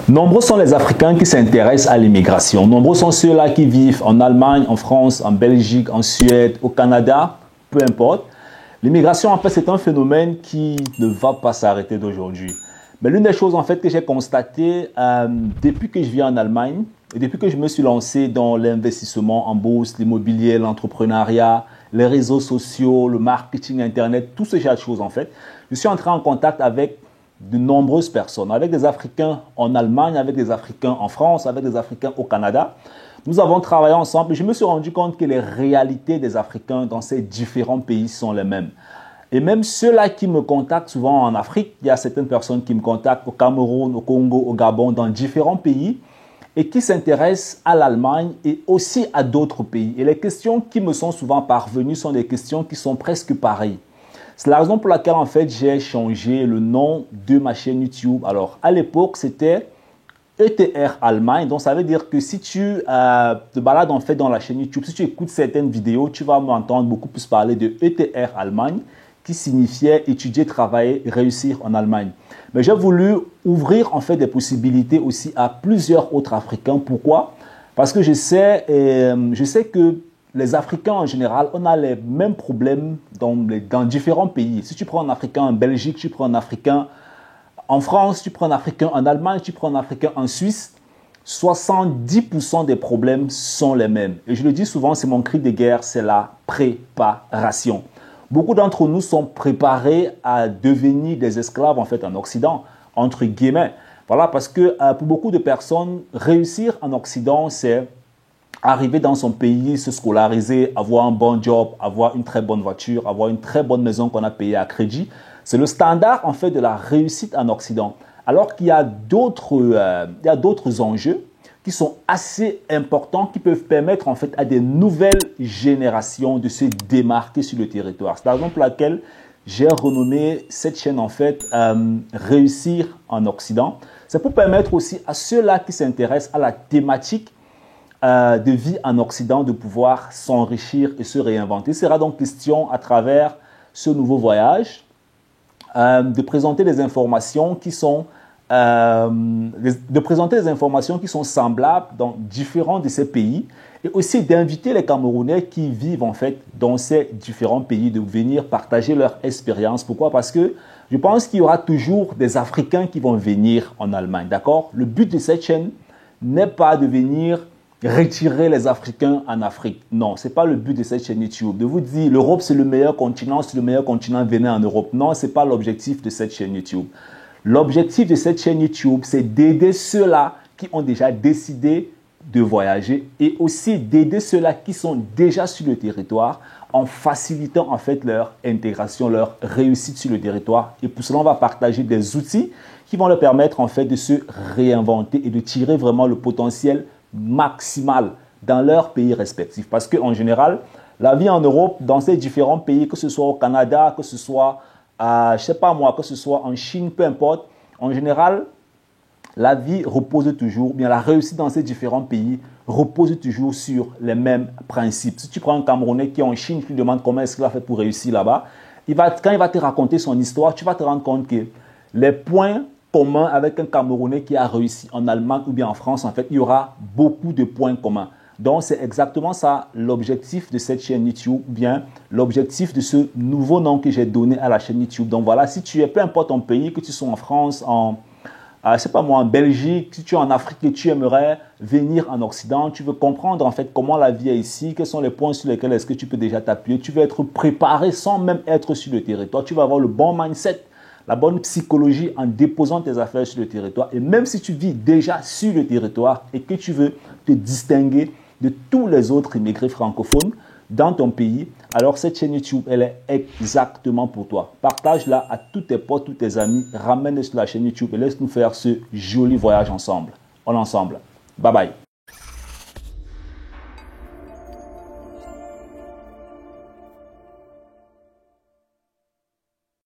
Nombreux sont les Africains qui s'intéressent à l'immigration. Nombreux sont ceux-là qui vivent en Allemagne, en France, en Belgique, en Suède, au Canada, peu importe. L'immigration, en fait, c'est un phénomène qui ne va pas s'arrêter d'aujourd'hui. Mais l'une des choses, en fait, que j'ai constatées depuis que je vis en Allemagne et depuis que je me suis lancé dans l'investissement en bourse, l'immobilier, l'entrepreneuriat, les réseaux sociaux, le marketing Internet, tout ce genre de choses, en fait, je suis entré en contact avec de nombreuses personnes, avec des Africains en Allemagne, avec des Africains en France, avec des Africains au Canada. Nous avons travaillé ensemble et je me suis rendu compte que les réalités des Africains dans ces différents pays sont les mêmes. Et même ceux-là qui me contactent souvent en Afrique, il y a certaines personnes qui me contactent au Cameroun, au Congo, au Gabon, dans différents pays et qui s'intéressent à l'Allemagne et aussi à d'autres pays. Et les questions qui me sont souvent parvenues sont des questions qui sont presque pareilles. C'est la raison pour laquelle, en fait, j'ai changé le nom de ma chaîne YouTube. Alors, à l'époque, c'était ETR Allemagne. Donc, ça veut dire que si tu te balades, en fait, dans la chaîne YouTube, si tu écoutes certaines vidéos, tu vas m'entendre beaucoup plus parler de ETR Allemagne, qui signifiait étudier, travailler, réussir en Allemagne. Mais j'ai voulu ouvrir, en fait, des possibilités aussi à plusieurs autres Africains. Pourquoi? Parce que je sais que les Africains en général, on a les mêmes problèmes dans différents pays. Si tu prends un Africain en Belgique, tu prends un Africain en France, tu prends un Africain en Allemagne, tu prends un Africain en Suisse, 70% des problèmes sont les mêmes. Et je le dis souvent, c'est mon cri de guerre, c'est la préparation. Beaucoup d'entre nous sont préparés à devenir des esclaves en fait en Occident, entre guillemets. Voilà, parce que pour beaucoup de personnes, réussir en Occident, c'est arriver dans son pays, se scolariser, avoir un bon job, avoir une très bonne voiture, avoir une très bonne maison qu'on a payée à crédit. C'est le standard en fait de la réussite en Occident. Alors qu'il y a d'autres enjeux qui sont assez importants, qui peuvent permettre en fait à des nouvelles générations de se démarquer sur le territoire. C'est la raison pour laquelle j'ai renommé cette chaîne en fait Réussir en Occident. C'est pour permettre aussi à ceux-là qui s'intéressent à la thématique de vie en Occident, de pouvoir s'enrichir et se réinventer. Il sera donc question à travers ce nouveau voyage de présenter des informations qui sont semblables dans différents de ces pays et aussi d'inviter les Camerounais qui vivent en fait dans ces différents pays de venir partager leur expérience. Pourquoi? Parce que je pense qu'il y aura toujours des Africains qui vont venir en Allemagne, d'accord? Le but de cette chaîne n'est pas de venir retirer les Africains en Afrique. Non, ce n'est pas le but de cette chaîne YouTube. De vous dire, l'Europe, c'est le meilleur continent, venez en Europe. Non, ce n'est pas l'objectif de cette chaîne YouTube. L'objectif de cette chaîne YouTube, c'est d'aider ceux-là qui ont déjà décidé de voyager et aussi d'aider ceux-là qui sont déjà sur le territoire en facilitant en fait leur intégration, leur réussite sur le territoire. Et pour cela, on va partager des outils qui vont leur permettre en fait de se réinventer et de tirer vraiment le potentiel maximal dans leur pays respectifs. Parce qu'en général, la vie en Europe, dans ces différents pays, que ce soit au Canada, que ce soit, je sais pas moi, que ce soit en Chine, peu importe, en général, la vie repose toujours, bien la réussite dans ces différents pays repose toujours sur les mêmes principes. Si tu prends un Camerounais qui est en Chine, tu lui demandes comment est-ce qu'il a fait pour réussir là-bas, quand il va te raconter son histoire, tu vas te rendre compte que les points commun avec un Camerounais qui a réussi en Allemagne ou bien en France, en fait, il y aura beaucoup de points communs. Donc, c'est exactement ça l'objectif de cette chaîne YouTube, ou bien l'objectif de ce nouveau nom que j'ai donné à la chaîne YouTube. Donc, voilà, si tu es, peu importe ton pays, que tu sois en France, je sais pas moi, en Belgique, si tu es en Afrique et tu aimerais venir en Occident, tu veux comprendre en fait comment la vie est ici, quels sont les points sur lesquels est-ce que tu peux déjà t'appuyer, tu veux être préparé sans même être sur le territoire, tu vas avoir le bon mindset, la bonne psychologie en déposant tes affaires sur le territoire. Et même si tu vis déjà sur le territoire et que tu veux te distinguer de tous les autres immigrés francophones dans ton pays, alors cette chaîne YouTube, elle est exactement pour toi. Partage-la à tous tes potes, tous tes amis, ramène-les sur la chaîne YouTube et laisse-nous faire ce joli voyage ensemble. On est ensemble. Bye bye.